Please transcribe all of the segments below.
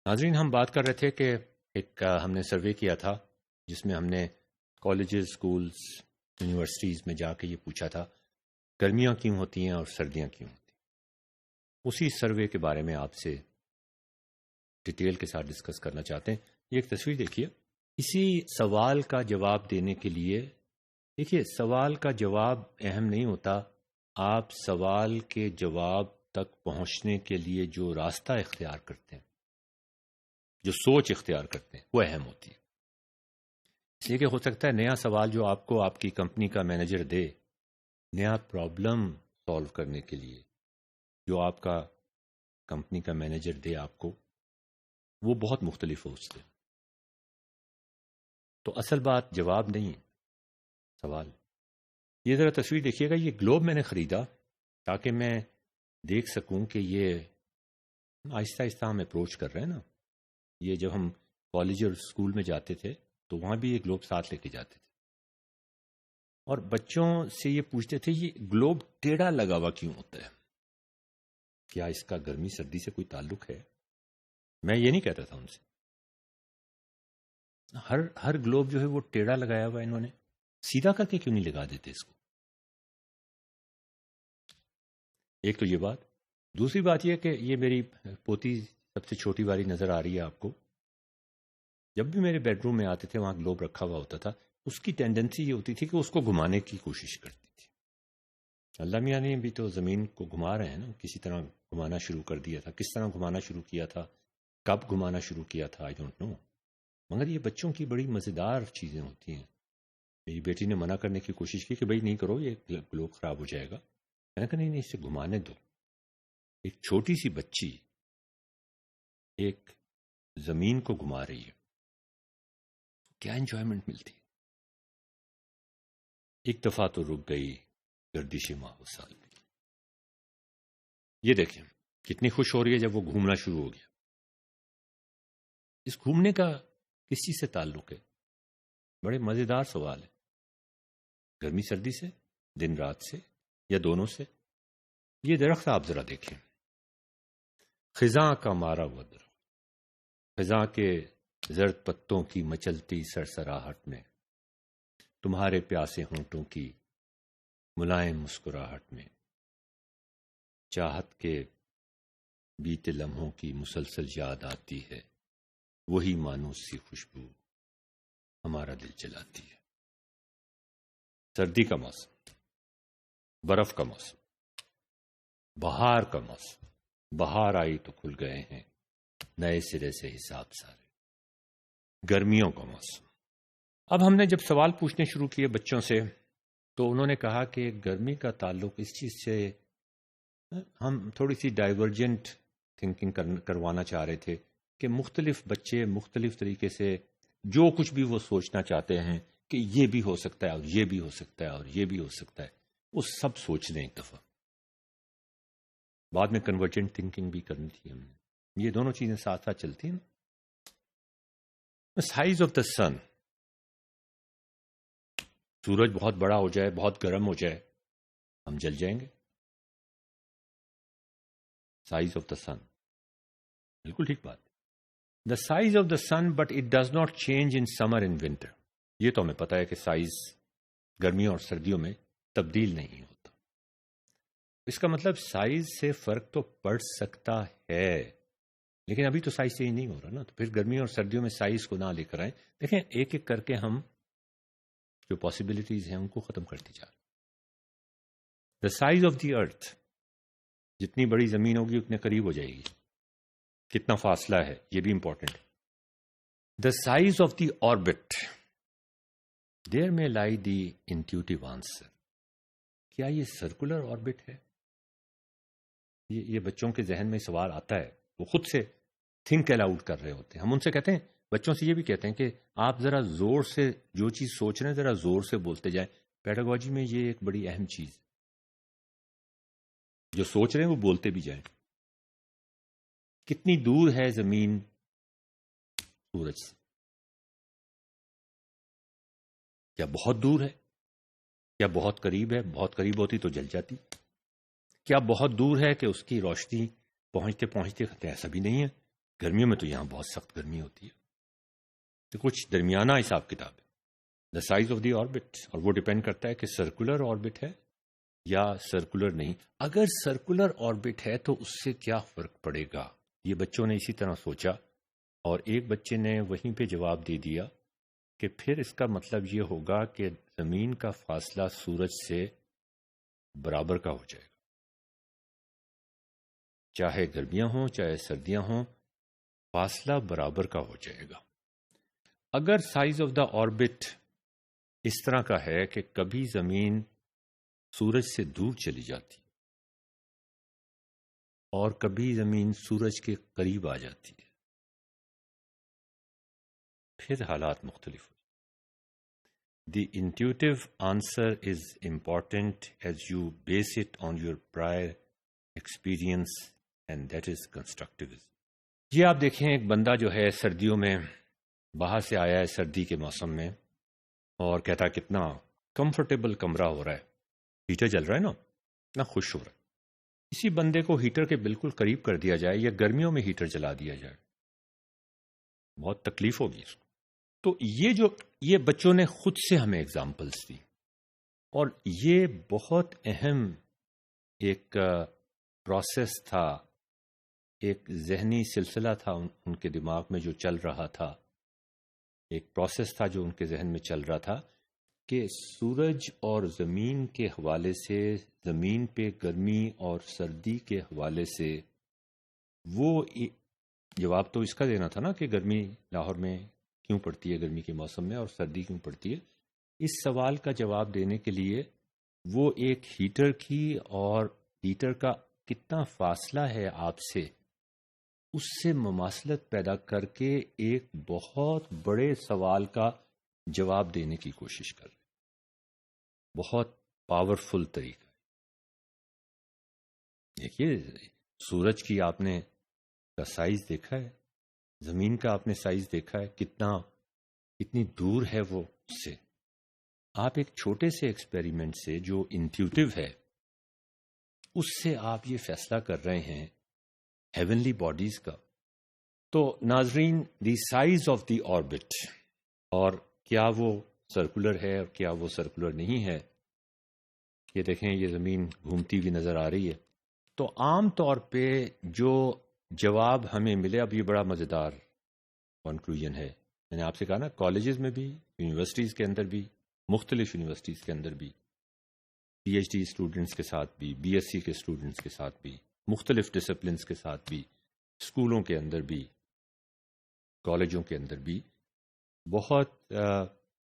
ناظرین، ہم بات کر رہے تھے کہ ایک ہم نے سروے کیا تھا جس میں ہم نے کالجز، اسکولز، یونیورسٹیز میں جا کے یہ پوچھا تھا گرمیاں کیوں ہوتی ہیں اور سردیاں کیوں ہوتی ہیں۔ اسی سروے کے بارے میں آپ سے ڈیٹیل کے ساتھ ڈسکس کرنا چاہتے ہیں۔ یہ ایک تصویر دیکھیے، اسی سوال کا جواب دینے کے لیے دیکھیے، سوال کا جواب اہم نہیں ہوتا، آپ سوال کے جواب تک پہنچنے کے لیے جو راستہ اختیار کرتے ہیں، جو سوچ اختیار کرتے ہیں، وہ اہم ہوتی ہے۔ اس لیے کہ ہو سکتا ہے نیا سوال جو آپ کو آپ کی کمپنی کا مینیجر دے، نیا پرابلم سالو کرنے کے لیے جو آپ کا کمپنی کا مینیجر دے آپ کو، وہ بہت مختلف ہو اس سے۔ تو اصل بات جواب نہیں ہے، سوال۔ یہ ذرا تصویر دیکھیے گا، یہ گلوب میں نے خریدا تاکہ میں دیکھ سکوں کہ یہ آہستہ آہستہ ہم اپروچ کر رہے ہیں نا۔ یہ جب ہم کالج اور اسکول میں جاتے تھے تو وہاں بھی یہ گلوب ساتھ لے کے جاتے تھے، اور بچوں سے یہ پوچھتے تھے یہ گلوب ٹیڑھا لگا ہوا کیوں ہوتا ہے، کیا اس کا گرمی سردی سے کوئی تعلق ہے؟ میں یہ نہیں کہتا تھا ان سے، ہر گلوب جو ہے وہ ٹیڑھا لگایا ہوا انہوں نے، سیدھا کر کے کیوں نہیں لگا دیتے اس کو؟ ایک تو یہ بات۔ دوسری بات یہ کہ یہ میری پوتی سب سے چھوٹی والی نظر آ رہی ہے آپ کو، جب بھی میرے بیڈ روم میں آتے تھے وہاں گلوب رکھا ہوا ہوتا تھا، اس کی ٹینڈنسی یہ ہوتی تھی کہ اس کو گھمانے کی کوشش کرتی تھی۔ اللہ میاں نے بھی تو زمین کو گھما رہے ہیں نا، کسی طرح گھمانا شروع کر دیا تھا۔ کس طرح گھمانا شروع کیا تھا، کب گھمانا شروع کیا تھا، آئی ڈونٹ نو، مگر یہ بچوں کی بڑی مزیدار چیزیں ہوتی ہیں۔ میری بیٹی نے منع کرنے کی کوشش کی کہ بھائی نہیں کرو، یہ گلوب خراب ہو جائے گا۔ میں نے کہا نہیں، اسے گھمانے دو۔ ایک چھوٹی سی بچی ایک زمین کو گھما رہی ہے، کیا انجوائمنٹ ملتی ہے۔ ایک دفعہ تو رک گئی گردش ماہ و سال میں۔ یہ دیکھیں کتنی خوش ہو رہی ہے جب وہ گھومنا شروع ہو گیا۔ اس گھومنے کا کس چیز سے تعلق ہے؟ بڑے مزیدار سوال ہے۔ گرمی سردی سے، دن رات سے، یا دونوں سے؟ یہ درخت آپ ذرا دیکھیں، خزاں کا مارا ہوا درخت، خزاں کے زرد پتوں کی مچلتی سرسراہٹ میں، تمہارے پیاسے ہونٹوں کی ملائم مسکراہٹ میں، چاہت کے بیتے لمحوں کی مسلسل یاد آتی ہے، وہی مانوس سی خوشبو ہمارا دل جلاتی ہے۔ سردی کا موسم، برف کا موسم، بہار کا موسم، بہار آئی تو کھل گئے ہیں نئے سرے سے حساب سارے۔ گرمیوں کا موسم۔ اب ہم نے جب سوال پوچھنے شروع کیے بچوں سے تو انہوں نے کہا کہ گرمی کا تعلق اس چیز سے، ہم تھوڑی سی ڈائیورجنٹ تھنکنگ کروانا چاہ رہے تھے کہ مختلف بچے مختلف طریقے سے جو کچھ بھی وہ سوچنا چاہتے ہیں کہ یہ بھی ہو سکتا ہے اور یہ بھی ہو سکتا ہے اور یہ بھی ہو سکتا ہے، وہ سب سوچ لیں ایک دفعہ۔ بعد میں کنورجنٹ تھنکنگ بھی کرنی تھی ہم نے، یہ دونوں چیزیں ساتھ ساتھ چلتی ہیں۔ سائز آف دا سن، سورج بہت بڑا ہو جائے، بہت گرم ہو جائے، ہم جل جائیں گے۔ سائز آف دا سن، بالکل ٹھیک بات۔ The size of the sun but it does not change in summer and winter. یہ تو ہمیں پتا ہے کہ سائز گرمیوں اور سردیوں میں تبدیل نہیں ہوتا۔ اس کا مطلب سائز سے فرق تو پڑ سکتا ہے، لیکن ابھی تو سائز چینج نہیں ہو رہا نا، تو پھر گرمیوں اور سردیوں میں سائز کو نہ لے کر آئیں۔ دیکھیں ایک ایک کر کے ہم جو پاسبلٹیز ہیں ان کو ختم کرتے جا رہے ہیں۔ دا سائز آف دی ارتھ، جتنی بڑی زمین ہوگی اتنے قریب ہو جائے گی۔ کتنا فاصلہ ہے یہ بھی امپورٹنٹ ہے۔ The size of the orbit, there in lie the intuitive answer. کیا یہ سرکولر آربٹ ہے؟ یہ بچوں کے ذہن میں سوال آتا ہے، وہ خود سے تھنک الاؤڈ کر رہے ہوتے ہیں۔ ہم ان سے کہتے ہیں، بچوں سے یہ بھی کہتے ہیں کہ آپ ذرا زور سے جو چیز سوچ رہے ہیں ذرا زور سے بولتے جائیں۔ پیڈاگوجی میں یہ ایک بڑی اہم چیز ہے، جو سوچ رہے ہیں وہ بولتے بھی جائیں۔ کتنی دور ہے زمین سورج سے؟ کیا بہت دور ہے؟ کیا بہت قریب ہے؟ بہت قریب ہوتی تو جل جاتی۔ کیا بہت دور ہے کہ اس کی روشنی پہنچتے پہنچتے ایسا بھی نہیں ہے، گرمیوں میں تو یہاں بہت سخت گرمی ہوتی ہے. تو کچھ درمیانہ حساب کتاب ہے the size of the orbit, اور وہ ڈپینڈ کرتا ہے کہ سرکولر آربٹ ہے یا سرکولر نہیں. اگر سرکولر آربٹ ہے تو اس سے کیا فرق پڑے گا, یہ بچوں نے اسی طرح سوچا, اور ایک بچے نے وہیں پہ جواب دے دیا کہ پھر اس کا مطلب یہ ہوگا کہ زمین کا فاصلہ سورج سے برابر کا ہو جائے گا, چاہے گرمیاں ہوں چاہے سردیاں ہوں, فاصلہ برابر کا ہو جائے گا. اگر سائز آف دا آربٹ اس طرح کا ہے کہ کبھی زمین سورج سے دور چلی جاتی اور کبھی زمین سورج کے قریب آ جاتی ہے, پھر حالات مختلف ہو. The intuitive answer is important as you base it on your prior experience and that is constructivism. یہ آپ دیکھیں ایک بندہ جو ہے سردیوں میں باہر سے آیا ہے سردی کے موسم میں, اور کہتا ہے کتنا کمفرٹیبل کمرہ ہو رہا ہے, ہیٹر چل رہا ہے نا, اتنا خوش ہو رہا ہے. اسی بندے کو ہیٹر کے بالکل قریب کر دیا جائے یا گرمیوں میں ہیٹر چلا دیا جائے, بہت تکلیف ہوگی اس کو. تو یہ بچوں نے خود سے ہمیں اگزامپلس دی, اور یہ بہت اہم ایک پروسیس تھا, ایک ذہنی سلسلہ تھا ان کے دماغ میں جو چل رہا تھا, ایک پروسیس تھا جو ان کے ذہن میں چل رہا تھا کہ سورج اور زمین کے حوالے سے, زمین پہ گرمی اور سردی کے حوالے سے, وہ جواب تو اس کا دینا تھا نا کہ گرمی لاہور میں کیوں پڑتی ہے گرمی کے موسم میں اور سردی کیوں پڑتی ہے. اس سوال کا جواب دینے کے لیے وہ ایک ہیٹر کی اور ہیٹر کا کتنا فاصلہ ہے آپ سے, اس سے مماثلت پیدا کر کے ایک بہت بڑے سوال کا جواب دینے کی کوشش کر رہے. بہت پاورفل طریقہ. دیکھیے سورج کی آپ نے کا سائز دیکھا ہے, زمین کا آپ نے سائز دیکھا ہے, کتنی دور ہے وہ اس سے. آپ ایک چھوٹے سے ایکسپیریمنٹ سے جو انٹیوٹیو ہے اس سے آپ یہ فیصلہ کر رہے ہیں ہیونلی باڈیز کا. تو ناظرین, the size of the orbit, اور کیا وہ سرکولر ہے اور کیا وہ سرکولر نہیں ہے. یہ دیکھیں یہ زمین گھومتی ہوئی نظر آ رہی ہے. تو عام طور پہ جو جواب ہمیں ملے, اب یہ بڑا مزیدار کنکلوژن ہے, میں نے آپ سے کہا نا کالجز میں بھی, یونیورسٹیز کے اندر بھی, مختلف یونیورسٹیز کے اندر بھی, پی ایچ ڈی اسٹوڈنٹس کے ساتھ بھی, بی ایس سی کے اسٹوڈنٹس کے ساتھ بھی, مختلف ڈسپلنس کے ساتھ بھی, اسکولوں کے اندر بھی, کالجوں کے اندر بھی, بہت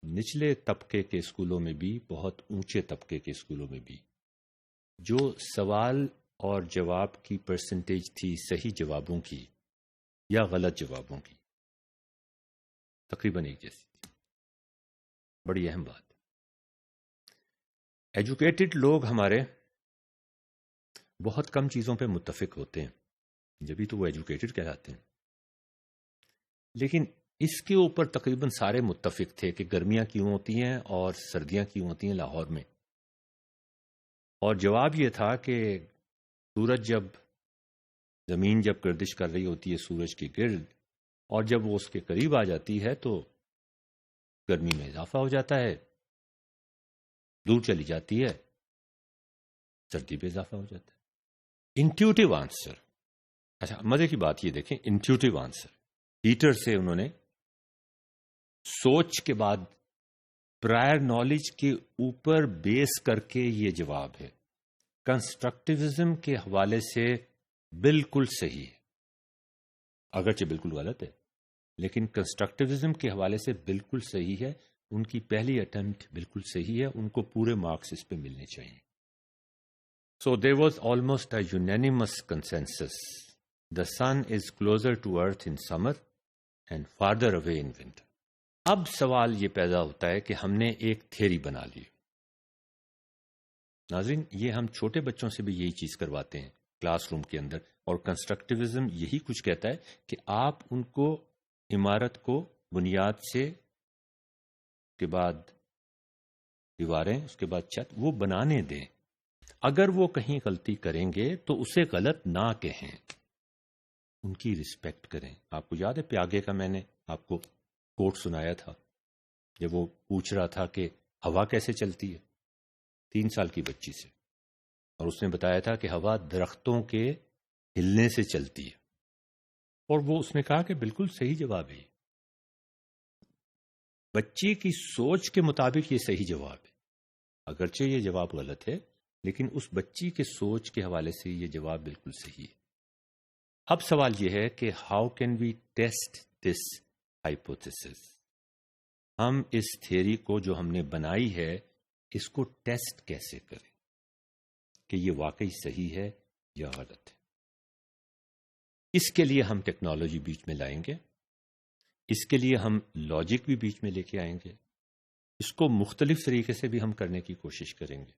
نچلے طبقے کے اسکولوں میں بھی, بہت اونچے طبقے کے اسکولوں میں بھی, جو سوال اور جواب کی پرسنٹیج تھی صحیح جوابوں کی یا غلط جوابوں کی, تقریباً ایک جیسی تھی. بڑی اہم بات. ایجوکیٹڈ لوگ ہمارے بہت کم چیزوں پہ متفق ہوتے ہیں, جبھی تو وہ ایجوکیٹڈ کہلاتے ہیں. لیکن اس کے اوپر تقریباً سارے متفق تھے کہ گرمیاں کیوں ہوتی ہیں اور سردیاں کیوں ہوتی ہیں لاہور میں. اور جواب یہ تھا کہ سورج زمین جب گردش کر رہی ہوتی ہے سورج کے گرد, اور جب وہ اس کے قریب آ جاتی ہے تو گرمی میں اضافہ ہو جاتا ہے, دور چلی جاتی ہے سردی پہ اضافہ ہو جاتا ہے. Intuitive answer. اچھا مزے کی بات یہ دیکھیں, انٹیوٹیو آنسر ہیٹر سے انہوں نے سوچ کے بعد پرائر نالج کے اوپر بیس کر کے یہ جواب ہے. کنسٹرکٹیوزم کے حوالے سے بالکل صحیح ہے, اگرچہ بالکل غلط ہے, لیکن کنسٹرکٹیوزم کے حوالے سے بالکل صحیح ہے. ان کی پہلی اٹمپٹ بالکل صحیح ہے, ان کو پورے مارکس اس پہ ملنے چاہیے. So there was almost a unanimous consensus. The sun is closer to earth in summer and farther away in winter. اب سوال یہ پیدا ہوتا ہے کہ ہم نے ایک تھیری بنا لی. ناظرین, یہ ہم چھوٹے بچوں سے بھی یہی چیز کرواتے ہیں کلاس روم کے اندر, اور کنسٹرکٹیوزم یہی کچھ کہتا ہے کہ آپ ان کو عمارت کو بنیاد سے, اس کے بعد دیواریں, اس کے بعد چھت, وہ بنانے دیں. اگر وہ کہیں غلطی کریں گے تو اسے غلط نہ کہیں. ان کی رسپیکٹ کریں. آپ کو یاد ہے پیاگے کا میں نے آپ کو کوٹ سنایا تھا جب وہ پوچھ رہا تھا کہ ہوا کیسے چلتی ہے 3 سال کی بچی سے، اور اس نے بتایا تھا کہ ہوا درختوں کے ہلنے سے چلتی ہے، اور وہ اس نے کہا کہ بالکل صحیح جواب ہے. بچی کی سوچ کے مطابق یہ صحیح جواب ہے، اگرچہ یہ جواب غلط ہے لیکن اس بچی کے سوچ کے حوالے سے یہ جواب بالکل صحیح ہے. اب سوال یہ ہے کہ how can we test this hypothesis. ہم اس تھیوری کو جو ہم نے بنائی ہے اس کو ٹیسٹ کیسے کریں کہ یہ واقعی صحیح ہے یا غلط ہے. اس کے لیے ہم ٹیکنالوجی بیچ میں لائیں گے، اس کے لیے ہم لاجک بھی بیچ میں لے کے آئیں گے، اس کو مختلف طریقے سے بھی ہم کرنے کی کوشش کریں گے.